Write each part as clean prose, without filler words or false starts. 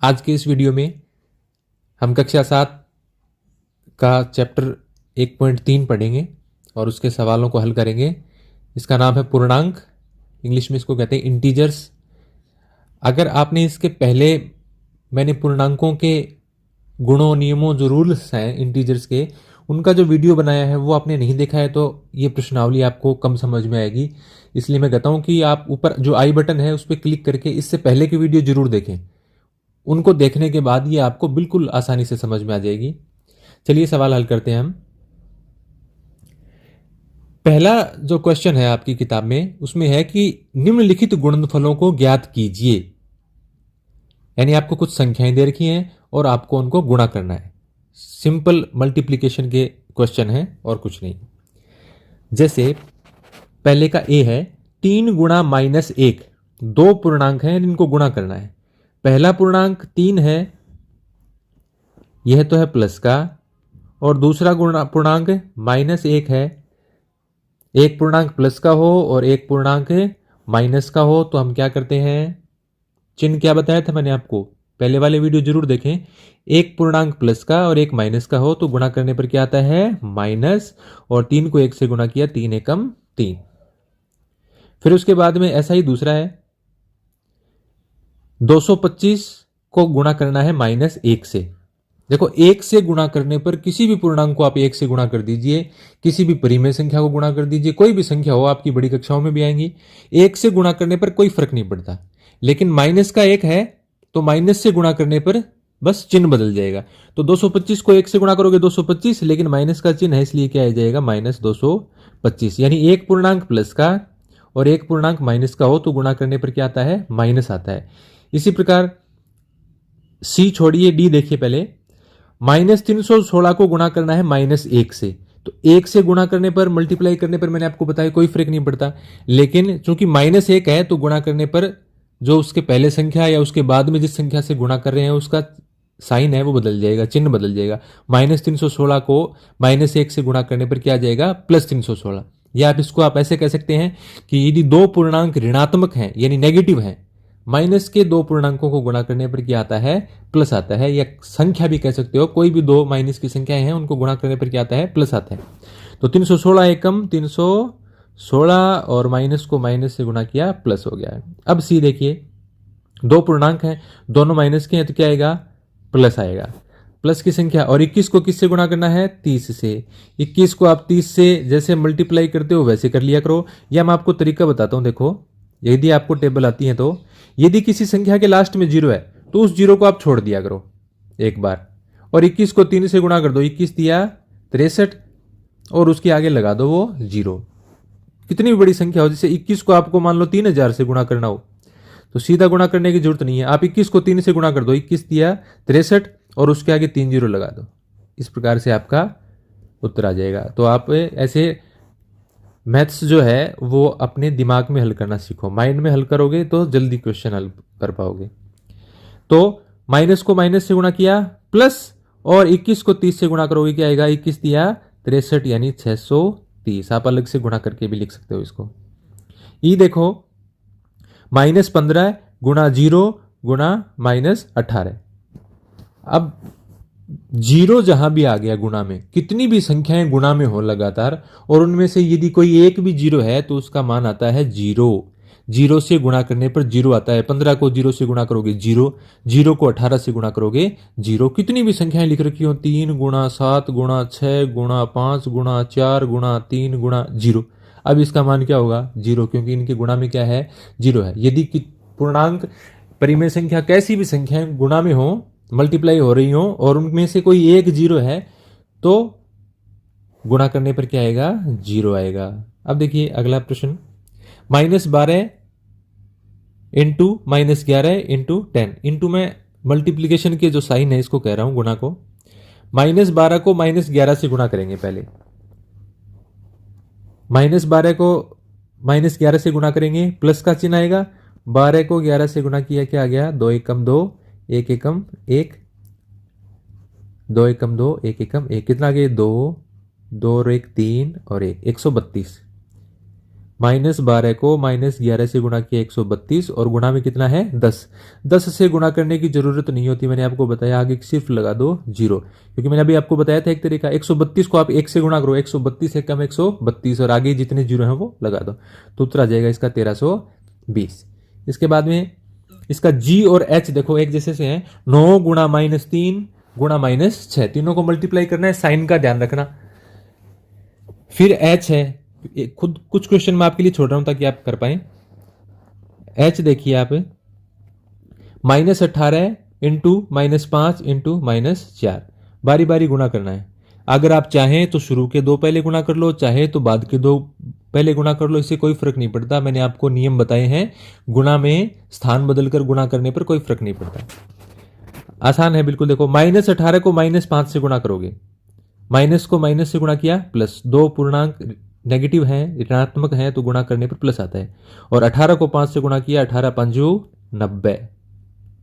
आज के इस वीडियो में हम कक्षा 7 का चैप्टर 1.3 पढ़ेंगे और उसके सवालों को हल करेंगे। इसका नाम है पूर्णांक, इंग्लिश में इसको कहते हैं इंटीजर्स। अगर आपने इसके पहले मैंने पूर्णांकों के गुणों, नियमों, जो रूल्स हैं इंटीजर्स के, उनका जो वीडियो बनाया है वो आपने नहीं देखा है तो ये प्रश्नावली आपको कम समझ में आएगी। इसलिए मैं कहता हूं कि आप ऊपर जो आई बटन है उस पर क्लिक करके इससे पहले की वीडियो जरूर देखें। उनको देखने के बाद ये आपको बिल्कुल आसानी से समझ में आ जाएगी। चलिए सवाल हल करते हैं हम। पहला जो क्वेश्चन है आपकी किताब में उसमें है कि निम्नलिखित गुणनफलों को ज्ञात कीजिए। यानी आपको कुछ संख्याएं दे रखी हैं और आपको उनको गुणा करना है। सिंपल मल्टीप्लिकेशन के क्वेश्चन है और कुछ नहीं। जैसे पहले का ए है 3 गुणा -1। दो पूर्णांक हैं इनको गुणा करना है। पहला पूर्णांक 3 है, यह तो है प्लस का, और दूसरा पूर्णांक -1 है। एक पूर्णांक प्लस का हो और एक पूर्णांक माइनस का हो तो हम क्या करते हैं, चिन्ह क्या बताया था मैंने आपको, पहले वाले वीडियो जरूर देखें। एक पूर्णांक प्लस का और एक माइनस का हो तो गुणा करने पर क्या आता है, माइनस, और 3 को 1 से गुणा किया, 3 एकम 3। फिर उसके बाद में ऐसा ही दूसरा है, 225 को गुणा करना है -1 से। देखो 1 से गुणा करने पर किसी भी पूर्णांक को आप 1 से गुणा कर दीजिए, किसी भी परिमेय संख्या को गुणा कर दीजिए, कोई भी संख्या हो, आपकी बड़ी कक्षाओं में भी आएंगी, 1 से गुणा करने पर कोई फर्क नहीं पड़ता। लेकिन माइनस का 1 है तो माइनस से गुणा करने पर बस चिन्ह बदल जाएगा। तो 225 को 1 से गुणा करोगे 225, लेकिन माइनस का चिन्ह है इसलिए क्या आ जाएगा, -225। यानी एक पूर्णांक प्लस का और एक पूर्णांक माइनस का हो तो गुणा करने पर क्या आता है, माइनस आता है। इसी प्रकार सी छोड़िए, डी देखिए पहले। -316 को गुणा करना है -1 से। तो 1 से गुणा करने पर, मल्टीप्लाई करने पर मैंने आपको बताया कोई फर्क नहीं पड़ता। लेकिन चूंकि -1 है तो गुणा करने पर जो उसके पहले संख्या या उसके बाद में जिस संख्या से गुणा कर रहे हैं उसका साइन है वो बदल जाएगा, चिन्ह बदल जाएगा। -316 को -1 से गुणा करने पर क्या आ जाएगा, +316। या आप इसको आप ऐसे कह सकते हैं कि यदि दो पूर्णांक ऋणात्मक हैं यानी नेगेटिव हैं, माइनस के दो पूर्णांकों को गुणा करने पर क्या आता है, प्लस आता है। या संख्या भी कह सकते हो, कोई भी दो माइनस की संख्याएं हैं उनको गुणा करने पर क्या आता है, प्लस आता है। तो 316 एकम 316 और माइनस को माइनस से गुणा किया, प्लस हो गया है। अब सी देखिए, दो पूर्णांक हैं, दोनों माइनस के हैं तो क्या आएगा, प्लस आएगा। प्लस की संख्या, और 21 को किससे गुणा करना है, 30 से। 21 को आप 30 से जैसे मल्टीप्लाई करते हो वैसे कर लिया करो। या मैं आपको तरीका बताता हूं, देखो यदि आपको टेबल आती है तो यदि किसी संख्या के लास्ट में 0 है तो उस 0 को आप छोड़ दिया करो एक बार, और 21 को 3 से गुणा कर दो, 21 दिया 63, और उसके आगे लगा दो वो 0। कितनी भी बड़ी संख्या हो, जैसे 21 को आपको मान लो 3000 से गुणा करना हो तो सीधा गुणा करने की जरूरत नहीं है, आप 21 को 3 से गुणा कर दो, 21 दिया 63 और उसके आगे 3 0 लगा दो। इस प्रकार से आपका उत्तर आ जाएगा। तो आप ऐसे मैथ्स जो है वो अपने दिमाग में हल करना सीखो, माइंड में हल करोगे तो जल्दी क्वेश्चन हल कर पाओगे। तो माइनस को माइनस से गुणा किया, प्लस, और 21 को 30 से गुणा करोगे क्या आएगा, 21 दिया 63 यानी 630। आप अलग से गुणा करके भी लिख सकते हो इसको। ई देखो, -15 गुणा 0 गुणा -18। अब 0 जहां भी आ गया गुणा में, कितनी भी संख्याएं गुणा में हो लगातार, और उनमें से यदि कोई एक भी 0 है तो उसका मान आता है 0। 0 से गुणा करने पर 0 आता है। 15 को 0 से गुणा करोगे 0, 0 को 18 से गुणा करोगे 0। कितनी भी संख्याएं लिख रखी हो, 3 गुणा 7 गुणा 6 गुणा 5 गुणा 4 गुणा 3 गुणा 0, अब इसका मान क्या होगा, 0, क्योंकि इनके गुणा में क्या है, 0 है। यदि पूर्णांक, परिमेय संख्या, कैसी भी संख्याएं गुणा में हो, मल्टीप्लाई हो रही हो, और उनमें से कोई एक 0 है तो गुणा करने पर क्या आएगा, 0 आएगा। अब देखिए अगला प्रश्न, -12 इंटू -11 इंटू 10 इंटू, मैं मल्टीप्लीकेशन के जो साइन है इसको कह रहा हूं, गुणा को। -12 को -11 से गुणा करेंगे पहले, -12 को -11 से गुणा करेंगे, प्लस का चिन्ह आएगा। 12 को 11 से गुणा किया, क्या आ गया, 2 एकम 2 1 एकम 1, 2 एकम 2 1 एकम 1, कितना आ गया, 2 2 और 1 3 और 1, 132। -12 को -11 से गुणा किया 132 और गुणा में कितना है 10। 10 से गुणा करने की जरूरत नहीं होती, मैंने आपको बताया, आगे सिर्फ लगा दो 0, क्योंकि मैंने अभी आपको बताया था एक तरीका, 132 को आप 1 से गुणा करो, 132 एक कम 132 और आगे जितने जीरो हैं वो लगा दो, तो उत्तर आ जाएगा इसका 1320। इसके बाद में इसका G और H देखो एक जैसे से हैं, 9 गुणा -3 गुणा -6, तीनों को मल्टीप्लाई करना है, साइन का ध्यान रखना। फिर H है, खुद कुछ क्वेश्चन मैं आपके लिए छोड़ रहा हूं ताकि आप कर पाए। H देखिए आप, -18 इंटू -5 इंटू -4, बारी बारी गुणा करना है। अगर आप चाहें तो शुरू के दो पहले गुणा कर लो, चाहे तो बाद के दो पहले गुणा कर लो, इससे कोई फर्क नहीं पड़ता। मैंने आपको नियम बताए हैं, गुणा में स्थान बदलकर गुणा करने पर कोई फर्क नहीं पड़ता, आसान है बिल्कुल। देखो -18 को -5 से गुणा करोगे, माइनस को माइनस से गुणा किया प्लस, दो पूर्णांक नेगेटिव हैं, ऋणात्मक हैं, तो गुणा करने पर प्लस आता है। और 18 को 5 से गुणा किया, 18 पंजू 90,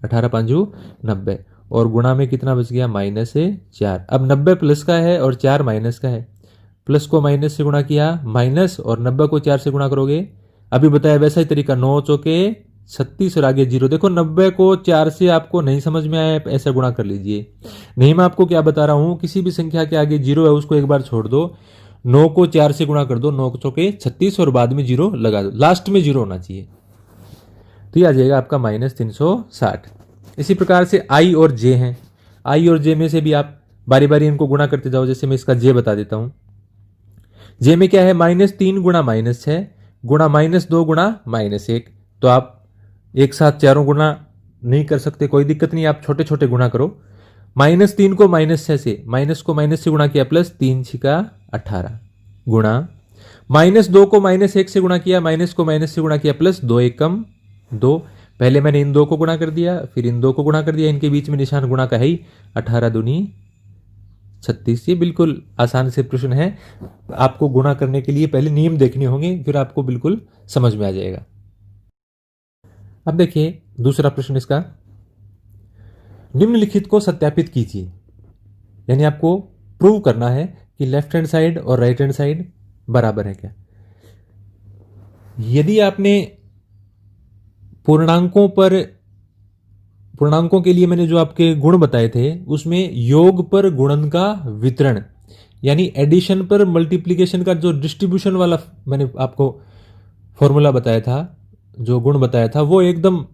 18 पंजू 90 और गुणा में कितना बच गया -4। अब 90 प्लस का है और 4 माइनस का है, प्लस को माइनस से गुणा किया माइनस, और 90 को 4 से गुणा करोगे, अभी बताया वैसा ही तरीका, 9 चौके 36 और आगे 0। देखो 90 को 4 से आपको नहीं समझ में आया, ऐसा गुणा कर लीजिए। नहीं, मैं आपको क्या बता रहा हूं, किसी भी संख्या के आगे 0 है उसको एक बार छोड़ दो, 9 को 4 से गुणा कर दो, 9 चौके 36 और बाद में 0 लगा दो, लास्ट में 0 होना चाहिए, तो ये आ जाएगा आपका -360। इसी प्रकार से I और J हैं, I और J में से भी आप बारी बारी इनको गुणा करते जाओ। जैसे मैं इसका J बता देता हूं, J में क्या है, -3 गुणा -6 गुणा -2 गुणा -1। तो आप एक साथ चारों गुणा नहीं कर सकते, कोई दिक्कत नहीं, आप छोटे छोटे गुणा करो। -3 को -6 से, माइनस को माइनस से गुणा किया प्लस, 3 छिका 18 गुणा, -2 को -1 से गुणा किया, माइनस को माइनस से गुणा किया प्लस, 2 एकम 2। पहले मैंने इन दो को गुणा कर दिया, फिर इन दो को गुणा कर दिया, इनके बीच में निशान गुणा का है ही, 18 दूनी 36। ये बिल्कुल आसान से प्रश्न है, आपको गुणा करने के लिए पहले नियम देखने होंगे, फिर आपको बिल्कुल समझ में आ जाएगा। अब देखिए दूसरा प्रश्न इसका, निम्नलिखित को सत्यापित कीजिए, यानी आपको प्रूव करना है कि लेफ्ट हैंड साइड और राइट हैंड साइड बराबर है क्या। यदि आपने पूर्णांकों के लिए मैंने जो आपके गुण बताए थे, उसमें योग पर गुणन का वितरण, यानी एडिशन पर मल्टीप्लिकेशन का जो डिस्ट्रीब्यूशन वाला मैंने आपको फॉर्मूला बताया था, जो गुण बताया था, वो एकदम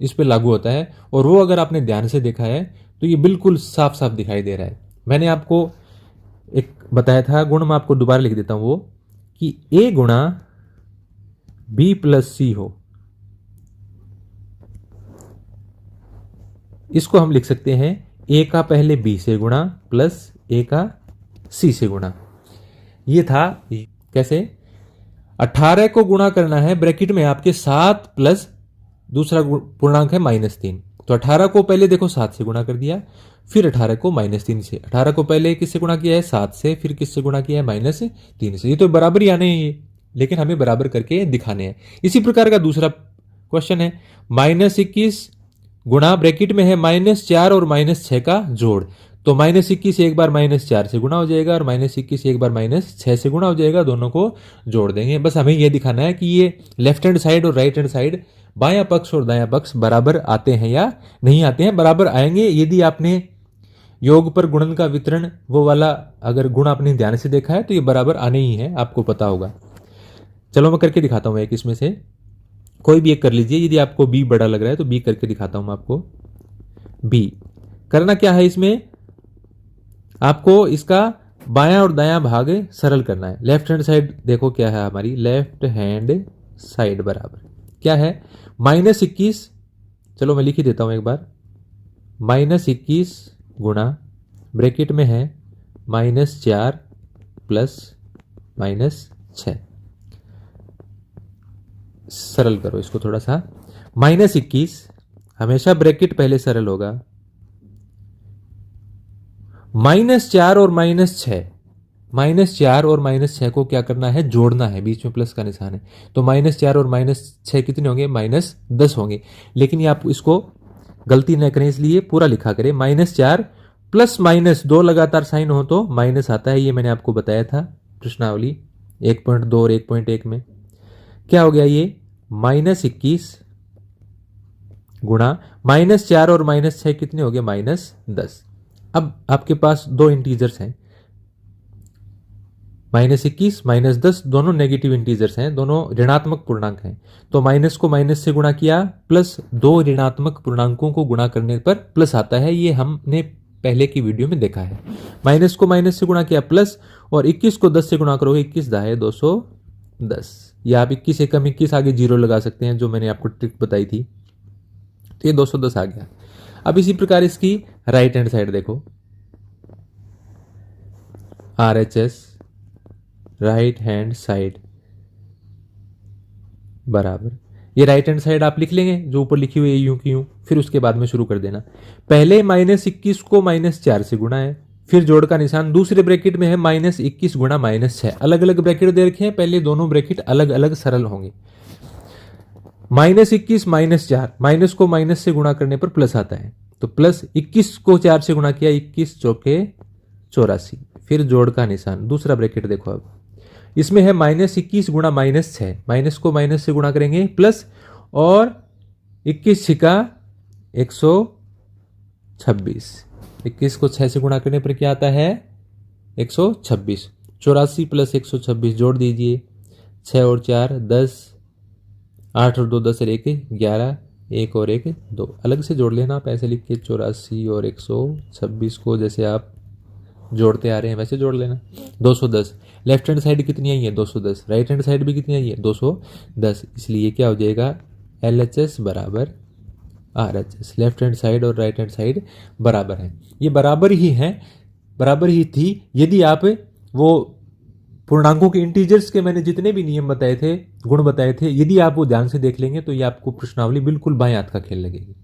इस पे लागू होता है। और वो अगर आपने ध्यान से देखा है तो ये बिल्कुल साफ साफ दिखाई दे रहा है। मैंने आपको एक बताया था गुण, मैं आपको दोबारा लिख देता हूं, वो कि A गुणा B प्लस C हो, इसको हम लिख सकते हैं A का पहले B से गुणा प्लस A का C से गुणा। ये था कैसे, 18 को गुणा करना है, ब्रैकेट में आपके 7 प्लस दूसरा पूर्णांक है -3, तो 18 को पहले देखो 7 से गुणा कर दिया, फिर 18 को -3 से, 18 को पहले किससे गुणा किया है 7 से, फिर किससे गुणा किया है -3 से। ये तो बराबर ही आने हैं ये, लेकिन हमें बराबर करके दिखाने हैं। इसी प्रकार का दूसरा क्वेश्चन है, -21 गुणा, ब्रैकेट में है -4 और -6 का जोड़, तो -21 एक बार -4 से गुणा हो जाएगा और -21 एक बार -6 से गुणा हो जाएगा, दोनों को जोड़ देंगे। बस हमें यह दिखाना है कि ये लेफ्ट हैंड साइड और राइट हैंड साइड, बायां पक्ष और दायां पक्ष बराबर आते हैं या नहीं आते हैं। बराबर आएंगे यदि आपने योग पर गुणन का वितरण वो वाला अगर गुण आपने ध्यान से देखा है, तो ये बराबर आने ही है, आपको पता होगा। चलो मैं करके दिखाता हूं एक, इसमें से कोई भी एक कर लीजिए, यदि आपको B बड़ा लग रहा है तो B करके दिखाता हूं मैं आपको। B करना क्या है, इसमें आपको इसका बायां और दायां भाग सरल करना है। लेफ्ट हैंड साइड देखो क्या है हमारी, लेफ्ट हैंड साइड बराबर क्या है, -21, चलो मैं लिख ही देता हूं एक बार, -21 गुणा, ब्रैकेट में है -4 प्लस -6, सरल करो इसको थोड़ा सा, -21 हमेशा ब्रैकेट पहले सरल होगा, -4 और -6, -4 और -6 को क्या करना है, जोड़ना है, बीच में प्लस का निशान है, तो -4 और -6 कितने होंगे, -10 होंगे। लेकिन ये आप इसको गलती न करें इसलिए पूरा लिखा करें, -4 प्लस माइनस, दो लगातार साइन हो तो माइनस आता है, ये मैंने आपको बताया था प्रश्नावली 1.2 और 1.1 में। क्या हो गया ये -21 गुणा -4 और -6 कितने हो गए -10। अब आपके पास दो इंटीजर्स हैं, -21 -10 दोनों नेगेटिव इंटीजर्स हैं, दोनों ऋणात्मक पूर्णांक हैं। तो माइनस को माइनस से गुणा किया, प्लस दो ऋणात्मक पूर्णांकों को गुणा करने पर प्लस आता है, ये हमने पहले की वीडियो में देखा है। माइनस को माइनस से गुणा किया प्लस, और 21 को 10 से गुणा करोगे, 21 दा है 210, या आप 21 एकम 21 आगे जीरो लगा सकते हैं, जो मैंने आपको ट्रिक बताई थी। तो ये 210 आ गया। अब इसी प्रकार इसकी राइट हैंड साइड देखो, RHS राइट हैंड साइड बराबर, ये राइट हैंड साइड आप लिख लेंगे जो ऊपर लिखी हुई है यूं की यूं, फिर उसके बाद में शुरू कर देना। पहले -21 को -4 से गुणा है, फिर जोड़ का निशान, दूसरे ब्रैकेट में है -21 गुणा -6, अलग अलग ब्रैकेट दे रखे हैं, पहले दोनों ब्रैकेट अलग अलग सरल होंगे। -21 -4, माइनस को माइनस से गुणा करने पर प्लस आता है, तो प्लस 21 को 4 से गुणा किया, 21 चौके 84, फिर जोड़ का निशान, दूसरा ब्रैकेट देखो। अब इसमें है -21 गुणा -6, माइनस को माइनस से गुणा करेंगे प्लस, और 21 छिका 126, 21 को 6 से गुणा करने पर क्या आता है 126, 84 प्लस 126 जोड़ दीजिए, 6 और 4 10, 8 और 2 10 और 1 11, 1 और 1 2, अलग से जोड़ लेना आप ऐसे लिख के, 84 और 126 को जैसे आप जोड़ते आ रहे हैं वैसे जोड़ लेना। 210, लेफ्ट हैंड साइड कितनी आई है 210, राइट हैंड साइड भी कितनी आई है 210, इसलिए क्या हो जाएगा LHS बराबर RHS, लेफ्ट हैंड साइड और राइट हैंड साइड बराबर है। ये बराबर ही है, बराबर ही थी। यदि आप वो पूर्णांकों के इंटीजर्स के मैंने जितने भी नियम बताए थे, गुण बताए थे, यदि आप वो ध्यान से देख लेंगे तो ये आपको प्रश्नावली बिल्कुल बाएं हाथ का खेल लगेगी।